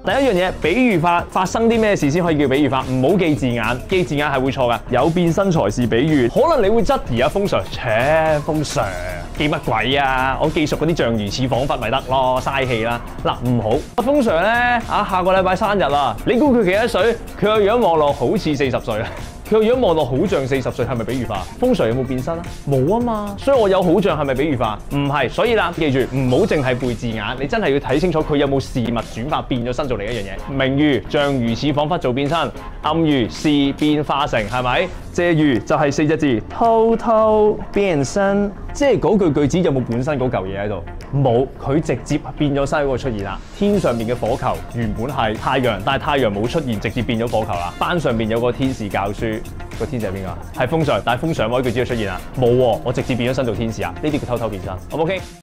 第一樣嘢，比喻法發生啲咩事先可以叫比喻法？唔好記字眼，記字眼係會錯噶。有變身才是比喻，可能你會質疑啊，風 Sir， 風 Sir 記乜鬼啊？我記熟嗰啲像如此彷彿咪得咯，嘥氣啦。嗱，唔好，風 Sir 咧下個禮拜生日啦，你估佢幾多歲？佢個樣望落好似40歲啊。佢個樣望落好像40歲，係咪比喻化？風 Sir 有冇變身啊？冇啊嘛，所以我有好像係咪比喻化？唔係，所以啦，記住唔好淨係背字眼，你真係要睇清楚佢有冇事物轉化變咗身做另一樣嘢。明喻像如此彷彿做變身，暗喻事變化成，係咪？借喻就係4隻字，偷偷變身，即係嗰句子有冇本身嗰嚿嘢喺度？冇，佢直接變咗身嗰個出現啦。天上面嘅火球原本係太陽，但係太陽冇出現，直接變咗火球啦。班上面有個天使教書，個天使係邊個？係風 Sir，但係風 Sir 嗰句只要出現啦，冇喎，我直接變咗身做天使啊！呢啲叫偷偷變身，好唔 OK？